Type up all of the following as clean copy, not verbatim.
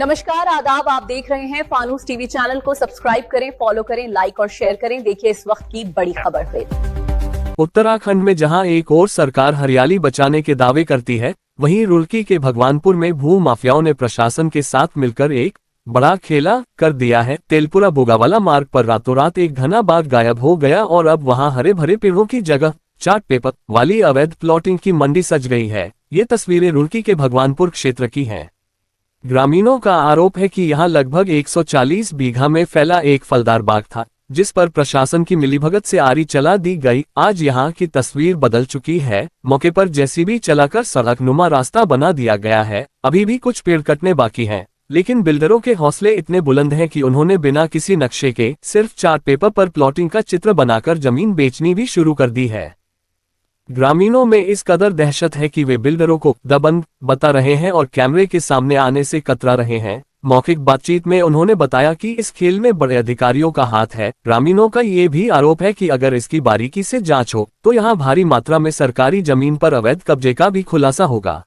नमस्कार, आदाब। आप देख रहे हैं फानूस टीवी चैनल को सब्सक्राइब करें, फॉलो करें, लाइक और शेयर करें। देखिए इस वक्त की बड़ी खबर फिर। उत्तराखंड में जहां एक और सरकार हरियाली बचाने के दावे करती है, वहीं रुड़की के भगवानपुर में भू माफियाओं ने प्रशासन के साथ मिलकर एक बड़ा खेला कर दिया है। तेलपुरा बोगावाला मार्ग पर रातों रात एक घना बाग गायब हो गया और अब वहां हरे भरे पेड़ों की जगह चार्ट पेपर वाली अवैध प्लॉटिंग की मंडी सज गई है। ये तस्वीरें रुड़की के भगवानपुर क्षेत्र की हैं। ग्रामीणों का आरोप है कि यहां लगभग 140 बीघा में फैला एक फलदार बाग था, जिस पर प्रशासन की मिलीभगत से आरी चला दी गई। आज यहां की तस्वीर बदल चुकी है। मौके पर जेसीबी चलाकर सड़क नुमा रास्ता बना दिया गया है। अभी भी कुछ पेड़ कटने बाकी हैं, लेकिन बिल्डरों के हौसले इतने बुलंद हैं कि उन्होंने बिना किसी नक्शे के सिर्फ चार्ट पेपर पर प्लॉटिंग का चित्र बनाकर जमीन बेचनी भी शुरू कर दी है। ग्रामीणों में इस कदर दहशत है कि वे बिल्डरों को दबंग बता रहे हैं और कैमरे के सामने आने से कतरा रहे हैं। मौखिक बातचीत में उन्होंने बताया कि इस खेल में बड़े अधिकारियों का हाथ है। ग्रामीणों का ये भी आरोप है कि अगर इसकी बारीकी से जांच हो तो यहां भारी मात्रा में सरकारी जमीन पर अवैध कब्जे का भी खुलासा होगा।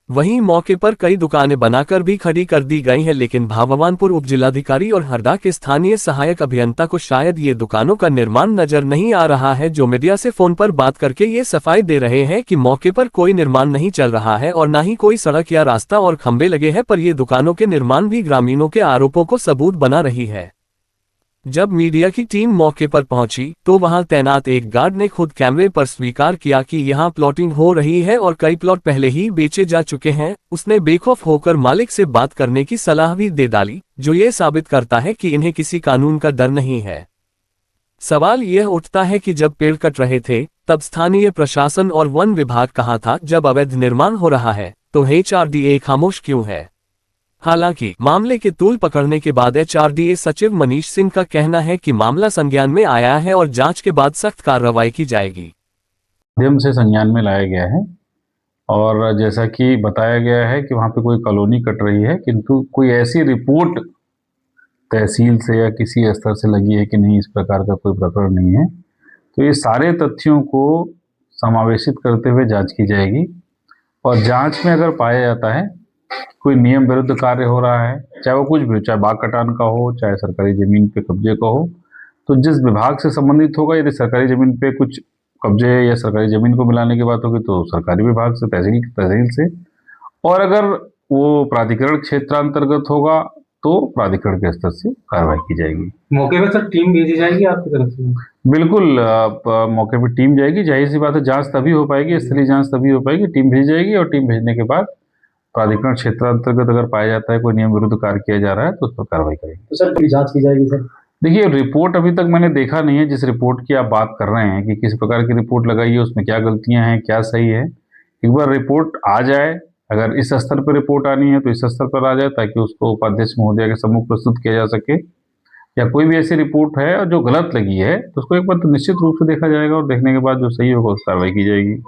वहीं मौके पर कई दुकानें बनाकर भी खड़ी कर दी गई हैं, लेकिन भगवानपुर उपजिलाधिकारी और हरदा के स्थानीय सहायक अभियंता को शायद ये दुकानों का निर्माण नजर नहीं आ रहा है, जो मीडिया से फोन पर बात करके ये सफाई दे रहे हैं कि मौके पर कोई निर्माण नहीं चल रहा है और न ही कोई सड़क या रास्ता और खंबे लगे हैं, पर ये दुकानों के निर्माण भी ग्रामीणों के आरोपों को सबूत बना रही है। जब मीडिया की टीम मौके पर पहुंची तो वहां तैनात एक गार्ड ने खुद कैमरे पर स्वीकार किया कि यहां प्लॉटिंग हो रही है और कई प्लॉट पहले ही बेचे जा चुके हैं। उसने बेखौफ होकर मालिक से बात करने की सलाह भी दे डाली, जो ये साबित करता है कि इन्हें किसी कानून का डर नहीं है। सवाल यह उठता है कि जब पेड़ कट रहे थे तब स्थानीय प्रशासन और वन विभाग कहाँ था? जब अवैध निर्माण हो रहा है तो HRDA खामोश क्यों है? हालांकि मामले के तूल पकड़ने के बाद HRDA सचिव मनीष सिंह का कहना है कि मामला संज्ञान में आया है और जांच के बाद सख्त कार्रवाई की जाएगी। माध्यम से संज्ञान में लाया गया है और जैसा कि बताया गया है कि वहाँ पे कोई कॉलोनी कट रही है, किंतु कोई ऐसी रिपोर्ट तहसील से या किसी स्तर से लगी है कि नहीं, इस प्रकार का कोई प्रकरण नहीं है। तो ये सारे तथ्यों को समावेशित करते हुए जांच की जाएगी और जांच में अगर पाया जाता है कोई नियम विरुद्ध कार्य हो रहा है, चाहे वो कुछ भी हो, चाहे बाग कटान का हो, चाहे सरकारी जमीन पे कब्जे का हो, तो जिस विभाग से संबंधित होगा, यदि सरकारी जमीन पे कुछ कब्जे या सरकारी जमीन को मिलाने की बात होगी तो सरकारी विभाग से, तहसील से, और अगर वो प्राधिकरण क्षेत्रांतर्गत होगा तो प्राधिकरण के स्तर से कार्रवाई की जाएगी। मौके पर सर टीम भेजी जाएगी आपकी तरफ से? बिल्कुल, मौके पर टीम जाएगी। जाहिर सी बात है, जांच तभी हो पाएगी, स्थलीय जांच तभी हो पाएगी, टीम भेजी जाएगी और टीम भेजने के बाद प्राधिकरण क्षेत्रांतर्गत अगर पाया जाता है कोई नियम विरुद्ध कार्य किया जा रहा है तो उस पर कार्रवाई करेंगे। तो सर पूरी जांच की जाएगी सर? देखिए, रिपोर्ट अभी तक मैंने देखा नहीं है। जिस रिपोर्ट की आप बात कर रहे हैं कि किस प्रकार की रिपोर्ट लगाई है, उसमें क्या गलतियां हैं, क्या सही है, एक बार रिपोर्ट आ जाए। अगर इस स्तर पर रिपोर्ट आनी है तो इस स्तर पर आ जाए, ताकि उसको उपाध्यक्ष महोदय के सम्मुख प्रस्तुत किया जा सके। या कोई भी ऐसी रिपोर्ट है और जो गलत लगी है तो उसको एक बार तो निश्चित रूप से देखा जाएगा और देखने के बाद जो सही होगा उस कार्रवाई की जाएगी।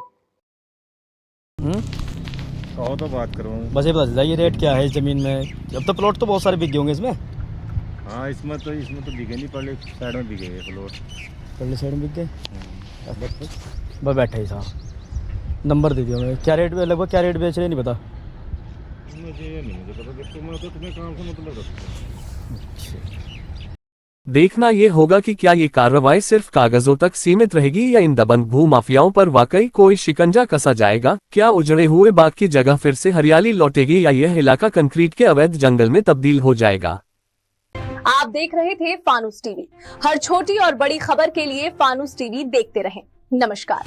तो बात करूँ, बस ये बता दीजिए रेट क्या है इस ज़मीन में? अब तो प्लॉट तो बहुत सारे बिक गए होंगे इसमें। हाँ, इसमें तो बिके नहीं, पहले साइड में बिके हैं प्लॉट, पहले साइड में बिक गए। बस बैठे ही साहब, नंबर दे दिया मैं। क्या रेट में, लगभग क्या रेट बेच रहे नहीं पता? मुझे पता, देखो मैं तो तुम्हें काम से मतलब रखता। देखना ये होगा कि क्या ये कार्रवाई सिर्फ कागजों तक सीमित रहेगी या इन दबंग भू माफियाओं पर वाकई कोई शिकंजा कसा जाएगा। क्या उजड़े हुए बाग की जगह फिर से हरियाली लौटेगी या यह इलाका कंक्रीट के अवैध जंगल में तब्दील हो जाएगा। आप देख रहे थे फानूस टीवी। हर छोटी और बड़ी खबर के लिए फानूस टीवी देखते रहें। नमस्कार।